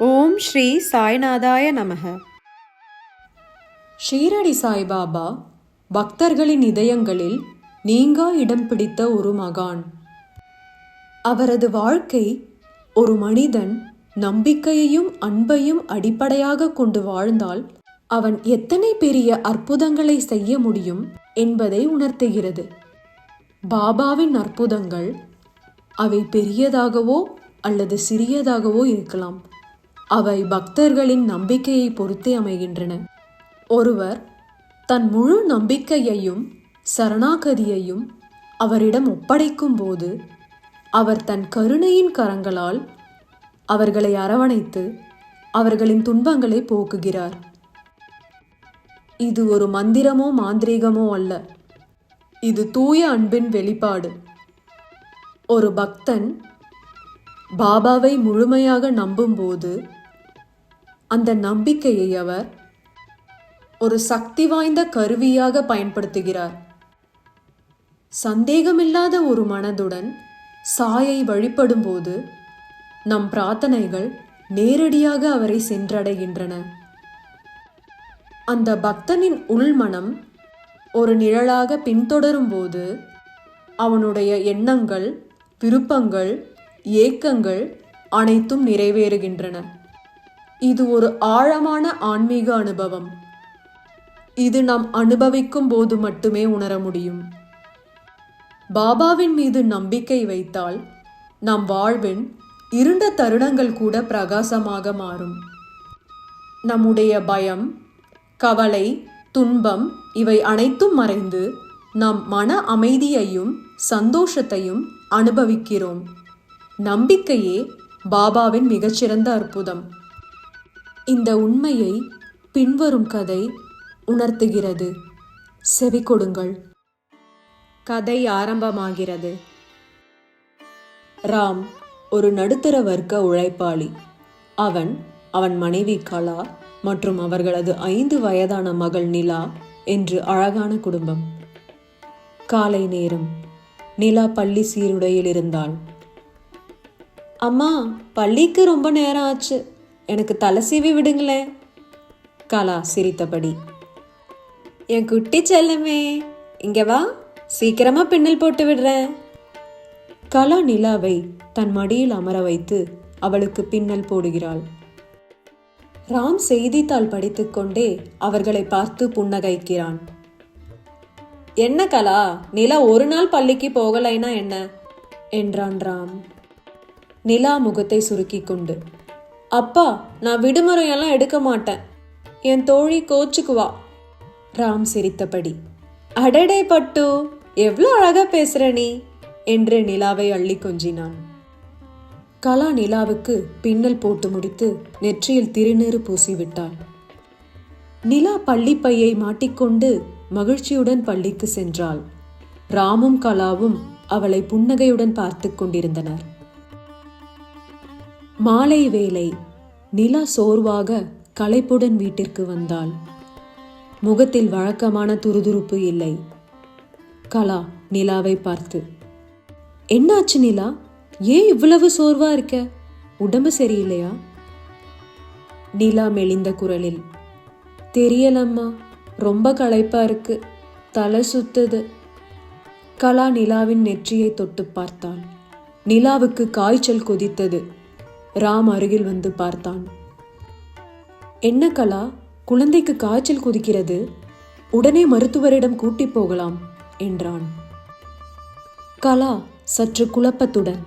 ஓம் ஸ்ரீ சாய்நாதாய நமக. ஷீரடி சாய்பாபா பக்தர்களின் இதயங்களில் நீங்கா இடம் பிடித்த ஒரு மகான். அவரது வாழ்க்கை ஒரு மனிதன் நம்பிக்கையையும் அன்பையும் அடிப்படையாக கொண்டு வாழ்ந்தால் அவன் எத்தனை பெரிய அற்புதங்களை செய்ய முடியும் என்பதை உணர்த்துகிறது. பாபாவின் அற்புதங்கள் அவை பெரியதாகவோ அல்லது சிறியதாகவோ இருக்கலாம். அவை பக்தர்களின் நம்பிக்கையை பொறுத்தே அமைகின்றன. ஒருவர் தன் முழு நம்பிக்கையையும் சரணாகதியையும் அவரிடம் ஒப்படைக்கும் போது அவர் தன் கருணையின் கரங்களால் அவர்களை அரவணைத்து அவர்களின் துன்பங்களை போக்குகிறார். இது ஒரு மந்திரமோ மாந்திரீகமோ அல்ல, இது தூய அன்பின் வெளிப்பாடு. ஒரு பக்தன் பாபாவை முழுமையாக நம்பும்போது அந்த நம்பிக்கையை அவர் ஒரு சக்தி வாய்ந்த கருவியாக பயன்படுத்துகிறார். சந்தேகமில்லாத ஒரு மனதுடன் சாயை வழிபடும் போது நம் பிரார்த்தனைகள் நேரடியாக அவரை சென்றடைகின்றன. அந்த பக்தனின் உள்மனம் ஒரு நிழலாக பின்தொடரும் போது அவனுடைய எண்ணங்கள், விருப்பங்கள், ஏக்கங்கள் அனைத்தும் நிறைவேறுகின்றன. இது ஒரு ஆழமான ஆன்மீக அனுபவம். இது நாம் அனுபவிக்கும் போது மட்டுமே உணர முடியும். பாபாவின் மீது நம்பிக்கை வைத்தால் நம் வாழ்வின் இருண்ட தருணங்கள் கூட பிரகாசமாக மாறும். நம்முடைய பயம், கவலை, துன்பம் இவை அனைத்தும் மறைந்து நாம் மன அமைதியையும் சந்தோஷத்தையும் அனுபவிக்கிறோம். நம்பிக்கையே பாபாவின் மிகச்சிறந்த அற்புதம். இந்த உண்மையை பின்வரும் கதை உணர்த்துகிறது. செவி கொடுங்கள். கதை ஆரம்பமாகிறது. ராம் ஒரு நடுத்தர வர்க்க உழைப்பாளி. அவன் மனைவி கலா மற்றும் அவர்களது 5 வயதான மகள் நிலா என்று அழகான குடும்பம். காலை நேரம். நிலா பள்ளி சீருடையில் இருந்தாள். அம்மா, பள்ளிக்கு ரொம்ப நேரம் ஆச்சு, எனக்கு தலை சீவி விடுங்களேன். கலா சிரித்தபடி. என் குட்டி செல்லமே, இங்க வா, சீக்கிரமா பின்னல் போட்டு விடுறேன். கலா நிலாவை தன் மடியில் அமர வைத்து அவளுக்கு பின்னல் போடுகிறாள். ராம் செய்தித்தாள் படித்துக்கொண்டே அவர்களை பார்த்து புன்னகைக்கிறான். என்ன கலா, நிலா ஒரு நாள் பள்ளிக்கு போகலைன்னா என்ன என்றான் ராம். நிலா முகத்தை சுருக்கி கொண்டு, அப்பா, நான் விடுமுறையெல்லாம் எடுக்க மாட்டேன், என் தோழி கோச்சுக்குவா. ராம் சிரித்தபடி. அடடே பட்டு, எவ்வளோ அழகா பேசுற நீ என்று நிலாவை அள்ளி கொஞ்சினான். கலா நிலாவுக்கு பின்னல் போட்டு முடித்து நெற்றியில் திருநீறு பூசிவிட்டாள். நிலா பள்ளிப்பையை மாட்டிக்கொண்டு மகிழ்ச்சியுடன் பள்ளிக்கு சென்றாள். ராமும் கலாவும் அவளை புன்னகையுடன் பார்த்து கொண்டிருந்தனர். மாலை வேளை. நிலா சோர்வாக களைப்புடன் வீட்டிற்கு வந்தாள். முகத்தில் வழக்கமான துருதுருப்பு இல்லை. கலா நிலாவை பார்த்து, என்னாச்சு நிலா, ஏன் இவ்வளவு சோர்வா இருக்க? உடம்பு சரியில்லையா? நிலா மெலிந்த குரலில், தெரியலம்மா, ரொம்ப களைப்பா இருக்கு, தலை சுத்துது. கலா நிலாவின் நெற்றியை தொட்டு பார்த்தாள். நிலாவுக்கு காய்ச்சல் கொதித்தது. ராம் அருகில் வந்து பார்த்தான். என்ன கலா, குழந்தைக்கு காய்ச்சல் கொதிக்கிறது, உடனே மருத்துவரிடம் கூட்டி போகலாம் என்றான். கலா சற்று குழப்பத்துடன்,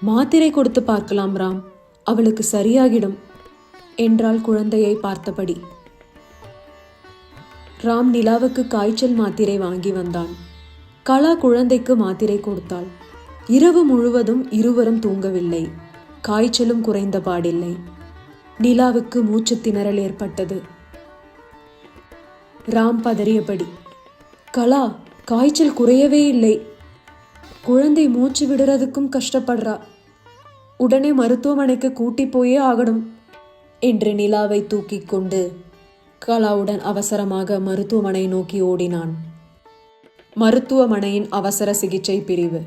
மாத்திரை கொடுத்து பார்க்கலாம் ராம், அவளுக்கு சரியாகிடும் என்றாள் குழந்தையை பார்த்தபடி. ராம் நிலாவுக்கு காய்ச்சல் மாத்திரை வாங்கி வந்தான். கலா குழந்தைக்கு மாத்திரை கொடுத்தாள். இரவு முழுவதும் இருவரும் தூங்கவில்லை. காய்ச்சலும் குறைந்த பாடில்லை. நிலாவுக்கு மூச்சு திணறல் ஏற்பட்டது. ராம் பதறியபடி, கலா, காய்ச்சல் குறையவே இல்லை, குழந்தை மூச்சு விடுறதுக்கும் கஷ்டப்படுறா, உடனே மருத்துவமனைக்கு கூட்டி போயே ஆகணும் என்று நிலாவை தூக்கி கொண்டு கலாவுடன் அவசரமாக மருத்துவமனை நோக்கி ஓடினான். மருத்துவமனையின் அவசர சிகிச்சை பிரிவு.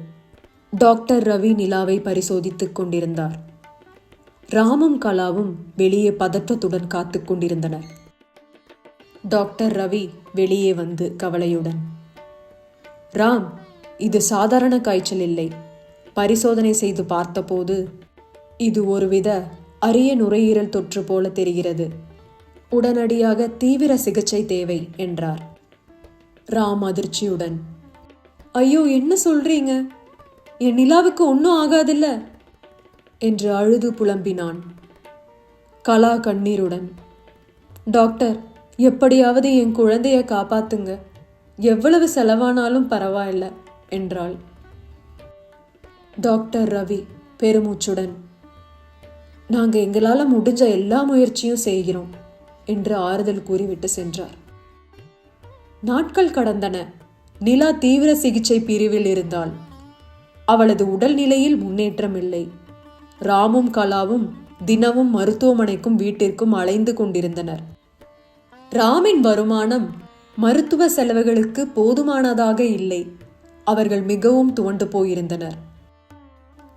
டாக்டர் ரவி நிலாவை பரிசோதித்துக் கொண்டிருந்தார். ராமும் கலாவும் வெளியே பதற்றத்துடன் காத்து கொண்டிருந்தனர். டாக்டர் ரவி வெளியே வந்து கவலையுடன், ராம், இது சாதாரண காய்ச்சல் இல்லை. பரிசோதனை செய்து பார்த்தபோது இது ஒருவித அரிய நுரையீரல் தொற்று போல தெரிகிறது. உடனடியாக தீவிர சிகிச்சை தேவை என்றார். ராம் அதிர்ச்சியுடன், ஐயோ, என்ன சொல்றீங்க? என் நிலாவுக்கு ஒன்றும் ஆகாதில்ல என்று அழுது புலம்பினான். கலா கண்ணீருடன், டாக்டர், எப்படியாவது என் குழந்தைய காப்பாத்துங்க, எவ்வளவு செலவானாலும் பரவாயில்ல என்றாள். டாக்டர் ரவி பெருமூச்சுடன், நாங்க எங்களால முடிஞ்ச எல்லா முயற்சியும் செய்கிறோம் என்று ஆறுதல் கூறிவிட்டு சென்றார். நாட்கள் கடந்தன. நிலா தீவிர சிகிச்சை பிரிவில் இருந்தாள். அவளது உடல்நிலையில் முன்னேற்றம் இல்லை. ராமும் கலாவும் தினமும் மருத்துவமனைக்கும் வீட்டிற்கும் அலைந்து கொண்டிருந்தனர். ராமின் வருமானம் மருத்துவ செலவுகளுக்கு போதுமானதாக இல்லை. அவர்கள் மிகவும் துவண்டு போயிருந்தனர்.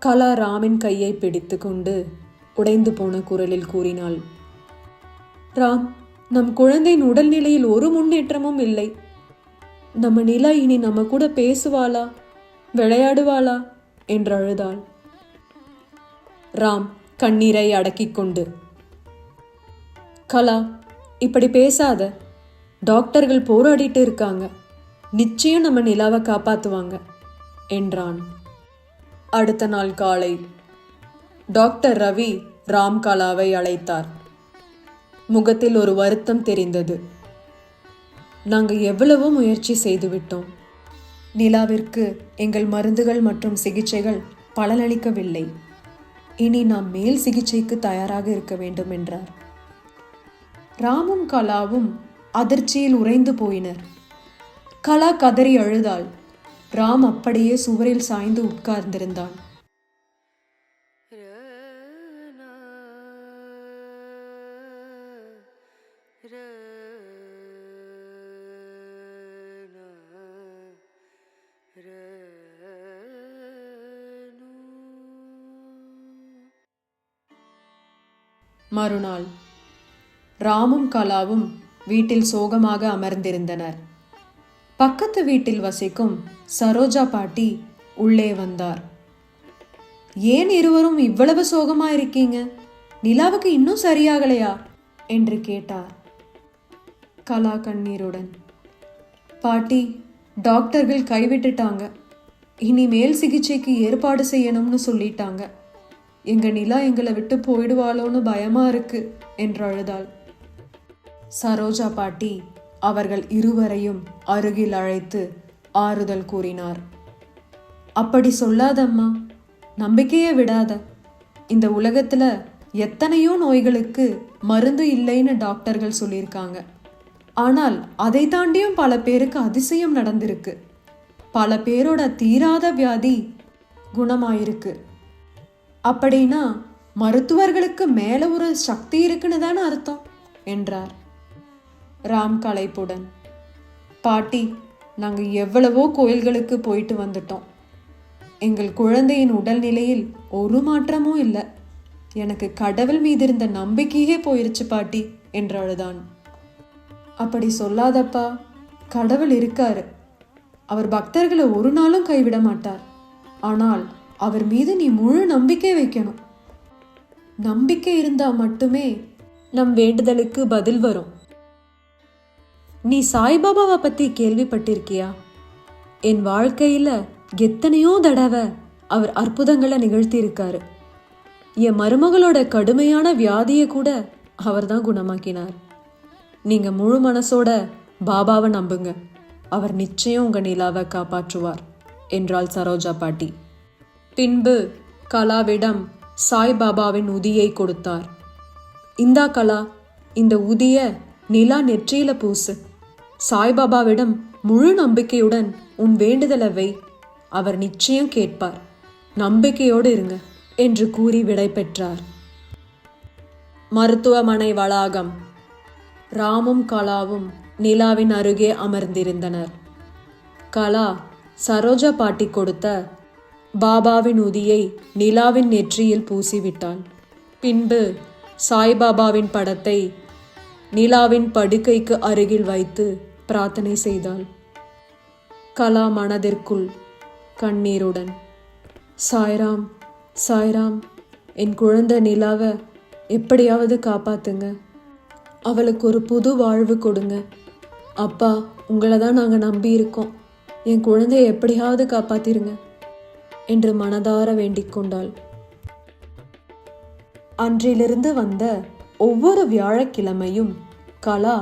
கலா ராமின் கையை பிடித்து கொண்டு உடைந்து போன குரலில் கூறினாள், ராம், நம் குழந்தையின் உடல்நிலையில் ஒரு முன்னேற்றமும் இல்லை. நம்ம நிலா இனி நம்ம கூட பேசுவாளா, விளையாடுவாளா என்று அழுதாள். ராம் கண்ணீரை அடக்கிக் கொண்டு, கலா, இப்படி பேசாத. டாக்டர்கள் போராடிட்டு இருக்காங்க. நிச்சயம் நம்ம நிலாவை காப்பாத்துவாங்க என்றான். அடுத்த நாள் காலை டாக்டர் ரவி ராம் கலாவை அழைத்தார். முகத்தில் ஒரு வருத்தம் தெரிந்தது. நாங்க எவ்வளவோ முயற்சி செய்துவிட்டோம். நிலாவிற்கு எங்கள் மருந்துகள் மற்றும் சிகிச்சைகள் பலனளிக்கவில்லை. இனி நாம் மேல் சிகிச்சைக்கு தயாராக இருக்க வேண்டும் என்றார். ராமும் கலாவும் அதிர்ச்சியில் உறைந்து போயினர். கலா கதறி அழுதாள். ராம் அப்படியே சுவரில் சாய்ந்து உட்கார்ந்திருந்தான். மறுநாள் ராமும் கலாவும் வீட்டில் சோகமாக அமர்ந்திருந்தனர். பக்கத்து வீட்டில் வசிக்கும் சரோஜா பாட்டி உள்ளே வந்தார். ஏன் இருவரும் இவ்வளவு சோகமா இருக்கீங்க? நிலாவுக்கு இன்னும் சரியாகலையா என்று கேட்டார். கலா கண்ணீருடன், பாட்டி, டாக்டர்கள் கைவிட்டுட்டாங்க. இனி மேல் சிகிச்சைக்கு ஏற்பாடு செய்யணும்னு சொல்லிட்டாங்க. எங்க நிலா எங்களை விட்டு போயிடுவாளோன்னு பயமா இருக்கு என்று அழுதாள். சரோஜா பாட்டி அவர்கள் இருவரையும் அருகில் அழைத்து ஆறுதல் கூறினார். அப்படி சொல்லாதம்மா, நம்பிக்கையே விடாத. இந்த உலகத்துல எத்தனையோ நோய்களுக்கு மருந்து இல்லைன்னு டாக்டர்கள் சொல்லியிருக்காங்க. ஆனால் அதை தாண்டியும் பல பேருக்கு அதிசயம் நடந்திருக்கு. பல பேரோட தீராத வியாதி குணமாயிருக்கு. அப்படின்னா மருத்துவர்களுக்கு மேல ஒரு சக்தி இருக்குன்னு தானே அர்த்தம் என்றார். ராம் களைப்புடன், பாட்டி, நாங்க எவ்வளவோ கோயில்களுக்கு போயிட்டு வந்துட்டோம். எங்கள் குழந்தையின் உடல்நிலையில் ஒரு மாற்றமும் இல்லை. எனக்கு கடவுள் மீது இருந்த நம்பிக்கையே போயிருச்சு பாட்டி என்று அழுதான். அப்படி சொல்லாதப்பா, கடவுள் இருக்காரு. அவர் பக்தர்களை ஒரு நாளும் கைவிட மாட்டார். ஆனால் அவர் மீது நீ முழு நம்பிக்கை வைக்கணும். நம்பிக்கை இருந்தா மட்டுமே நம் வேண்டுதலுக்கு பதில் வரும். நீ சாய்பாபாவை பத்தி கேள்விப்பட்டிருக்கியா? என் வாழ்க்கையில எத்தனையோ தடவை அவர் அற்புதங்களை நிகழ்த்தி இருக்காரு. என் மருமகளோட கடுமையான வியாதியை கூட அவர் தான் குணமாக்கினார். நீங்க முழு மனசோட பாபாவை நம்புங்க. அவர் நிச்சயம் உங்க நிலாவை காப்பாற்றுவார் என்றாள் சரோஜா பாட்டி. பின்பு கலாவிடம் சாய்பாபாவின் உதியை கொடுத்தார். இந்தா கலா, இந்த உதிய நிலா நெற்றியில பூசு. சாய்பாபாவிடம் முழு நம்பிக்கையுடன் உன் வேண்டுதலை வை. அவர் நிச்சயம் கேட்பார். நம்பிக்கையோடு இருங்க என்று கூறி விடை பெற்றார். மருத்துவமனை வளாகம். ராமும் கலாவும் நிலாவின் அருகே அமர்ந்திருந்தனர். கலா சரோஜா பாட்டி கொடுத்த பாபாவின் உதியை நிலாவின் நெற்றியில் பூசிவிட்டாள். பின்பு சாய்பாபாவின் படத்தை நிலாவின் படுக்கைக்கு அருகில் வைத்து பிரார்த்தனை செய்தாள். கலா மனதிற்குள் கண்ணீருடன், சாய்ராம் சாய்ராம், என் குழந்தை நிலாவை எப்படியாவது காப்பாத்துங்க, அவளுக்கு ஒரு புது வாழ்வு கொடுங்க. அப்பா, உங்களை தான் நாங்கள் நம்பி இருக்கோம், என் குழந்தையை எப்படியாவது காப்பாத்திருங்க என்று மனதார வேண்டிக் கொண்டாள். அன்றிலிருந்து வந்த ஒவ்வொரு வியாழக்கிழமையும் கலா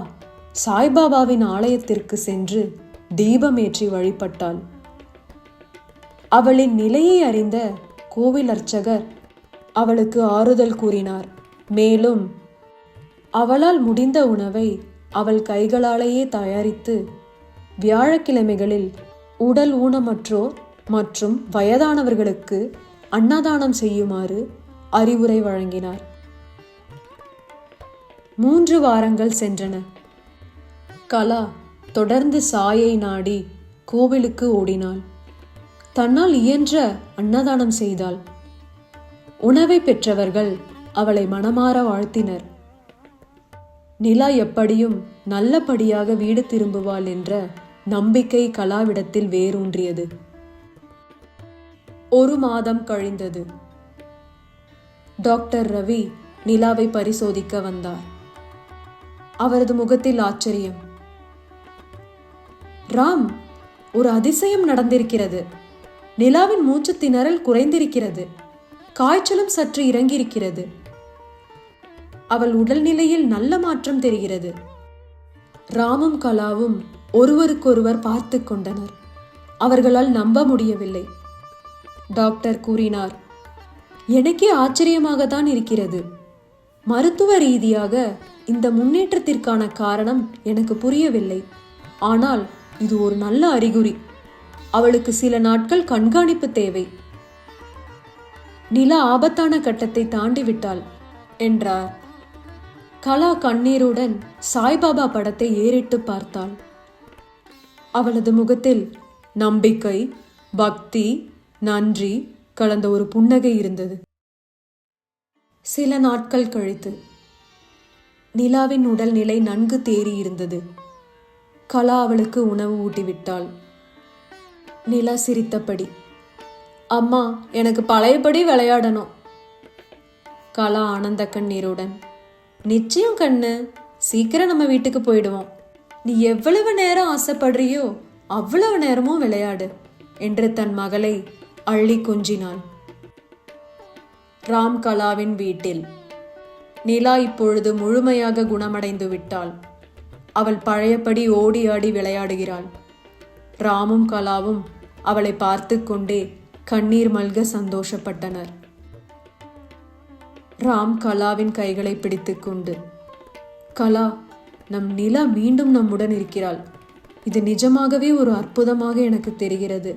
சாய்பாபாவின் ஆலயத்திற்கு சென்று தீபமேற்றி வழிபட்டாள். அவளின் நிலையை அறிந்த கோவில் அர்ச்சகர் அவளுக்கு ஆறுதல் கூறினார். மேலும் அவளால் முடிந்த உணவை அவள் கைகளாலேயே தயாரித்து வியாழக்கிழமைகளில் உடல் ஊனமற்றோர் மற்றும் வயதானவர்களுக்கு அன்னதானம் செய்யுமாறு அறிவுரை வழங்கினார். 3 வாரங்கள் சென்றன. கலா தொடர்ந்து சாயை நாடி கோவிலுக்கு ஓடினாள். தன்னால் இயன்ற அன்னதானம் செய்தாள். உணவை பெற்றவர்கள் அவளை மனமாற வாழ்த்தினர். நிலா எப்படியும் நல்லபடியாக வீடு திரும்புவாள் என்ற நம்பிக்கை கலாவிடத்தில் வேரூன்றியது. 1 மாதம் கழிந்தது. டாக்டர் ரவி நிலாவை பரிசோதிக்க வந்தார். அவரது முகத்தில் ஆச்சரியம். ராம், ஒரு அதிசயம் நடந்திருக்கிறது. நிலாவின் மூச்சு திணறல் குறைந்திருக்கிறது. காய்ச்சலும் சற்று இறங்கியிருக்கிறது. அவள் உடல்நிலையில் நல்ல மாற்றம் தெரிகிறது. ராமும் கலாவும் ஒருவருக்கொருவர் பார்த்து கொண்டனர். அவர்களால் நம்ப முடியவில்லை. டாக்டர் கூறினார், எனக்கே ஆச்சரியமாக தான் இருக்கிறது. மருத்துவ ரீதியாக இந்த முன்னேற்றத்திற்கான காரணம் எனக்கு புரியவில்லை. ஆனால் இது ஒரு நல்ல அறிகுறி. அவளுக்கு சில நாட்கள் கண்காணிப்பு தேவை. நிலா ஆபத்தான கட்டத்தை தாண்டி விட்டாள் என்றார். கலா கண்ணீருடன் சாய்பாபா படத்தை ஏறிட்டு பார்த்தாள். அவளது முகத்தில் நம்பிக்கை, பக்தி, நன்றி கலந்த ஒரு புன்னகை இருந்தது. சில நாட்கள் கழித்து நிலாவின் உடல்நிலை நன்கு தேறி இருந்தது. கலா அவளுக்கு உணவு ஊட்டிவிட்டாள். நிலா சிரித்தபடி, அம்மா, எனக்கு பழையபடி விளையாடணும். கலா ஆனந்த கண்ணீருடன், நிச்சயம் கண்ணு, சீக்கிரம் நம்ம வீட்டுக்கு போயிடுவோம். நீ எவ்வளவு நேரம் ஆசைப்படுறியோ அவ்வளவு நேரமும் விளையாடு என்று தன் மகளை அள்ளி கொஞ்சினாள். ராம் கலாவின் வீட்டில் நிலா இப்பொழுது முழுமையாக குணமடைந்து விட்டாள். அவள் பழையபடி ஓடி ஆடி விளையாடுகிறாள். ராமும் கலாவும் அவளை பார்த்து கொண்டே கண்ணீர் மல்க சந்தோஷப்பட்டனர். ராம் கலாவின் கைகளை பிடித்துக்கொண்டு, கலா, நம் நிலா மீண்டும் நம்முடன் இருக்கிறாள். இது நிஜமாகவே ஒரு அற்புதமாக எனக்கு தெரிகிறது.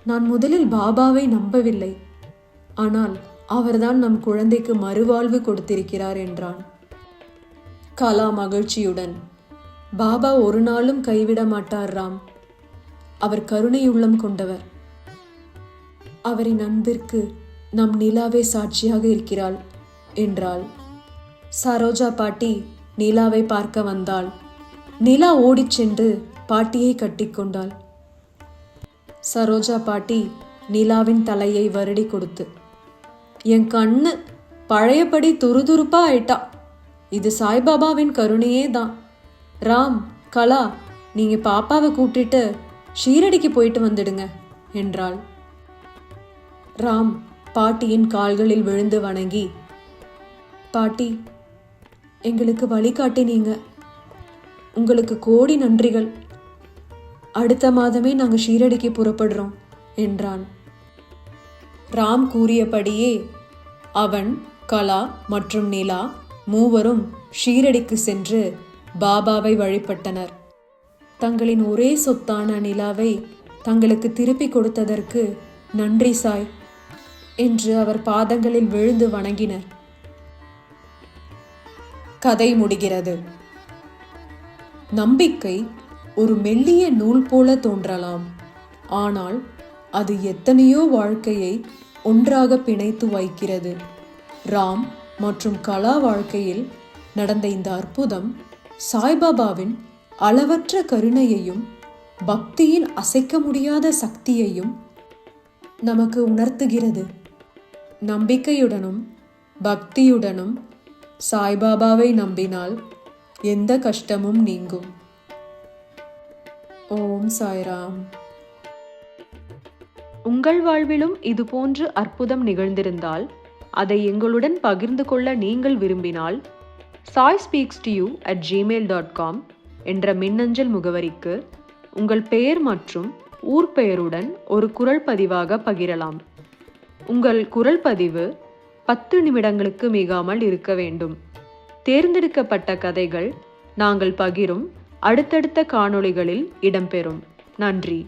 நான் முதலில் பாபாவை நம்பவில்லை. ஆனால் அவர்தான் நம் குழந்தைக்கு மறுவாழ்வு கொடுத்திருக்கிறார் என்றான். கலா மகிழ்ச்சியுடன், பாபா ஒரு நாளும் கைவிட மாட்டார் ராம். அவர் கருணையுள்ளம் கொண்டவர். அவரின் அன்பிற்கு நம் நிலாவே சாட்சியாக இருக்கிறாள் என்றாள். சரோஜா பாட்டி நிலாவை பார்க்க வந்தாள். நிலா ஓடிச் சென்று பாட்டியை கட்டிக்கொண்டாள். சரோஜா பாட்டி நிலாவின் தலையை வருடி கொடுத்து, என் கண்ணு பழையபடி துருதுருப்பா ஆயிட்டா. இது சாய்பாபாவின் கருணையே தான். ராம், கலா, நீங்க பாப்பாவை கூட்டிட்டு ஷீரடிக்கு போயிட்டு வந்துடுங்க என்றாள். ராம் பாட்டியின் கால்களில் விழுந்து வணங்கி, பாட்டி, எங்களுக்கு வழிகாட்டினீங்க. உங்களுக்கு கோடி நன்றிகள். அடுத்த மாதமே நாங்கள் ஷீரடிக்கு புறப்படுறோம் என்றான். ராம் கூறியபடியே அவன், கலா மற்றும் நிலா மூவரும் ஷீரடிக்கு சென்று பாபாவை வழிபட்டனர். தங்களின் ஒரே சொத்தான நிலாவை தங்களுக்கு திருப்பி கொடுத்ததற்கு நன்றி சாய் என்று அவர் பாதங்களில் விழுந்து வணங்கினர். கதை முடிகிறது. நம்பிக்கை ஒரு மெல்லிய நூல் போல தோன்றலாம். ஆனால் அது எத்தனையோ வாழ்க்கையை ஒன்றாக பிணைத்து வைக்கிறது. ராம் மற்றும் கலா வாழ்க்கையில் நடந்த இந்த அற்புதம் சாய்பாபாவின் அளவற்ற கருணையையும் பக்தியின் அசைக்க முடியாத சக்தியையும் நமக்கு உணர்த்துகிறது. நம்பிக்கையுடனும் பக்தியுடனும் சாய்பாபாவை நம்பினால் எந்த கஷ்டமும் நீங்கும். ஓம் சாய்ராம். உங்கள் வாழ்விலும் இதுபோன்று அற்புதம் நிகழ்ந்திருந்தால் அதை எங்களுடன் பகிர்ந்து கொள்ள நீங்கள் விரும்பினால் saispeakstoyou@gmail.com என்ற மின்னஞ்சல் முகவரிக்கு உங்கள் பெயர் மற்றும் ஊர் பெயருடன் ஒரு குரல் பதிவாக பகிரலாம். உங்கள் குரல் பதிவு 10 நிமிடங்களுக்கு மிகாமல் இருக்க வேண்டும். தேர்ந்தெடுக்கப்பட்ட கதைகள் நாங்கள் பகிரும் அடுத்தடுத்த காணொளிகளில் இடம்பெறும். நன்றி.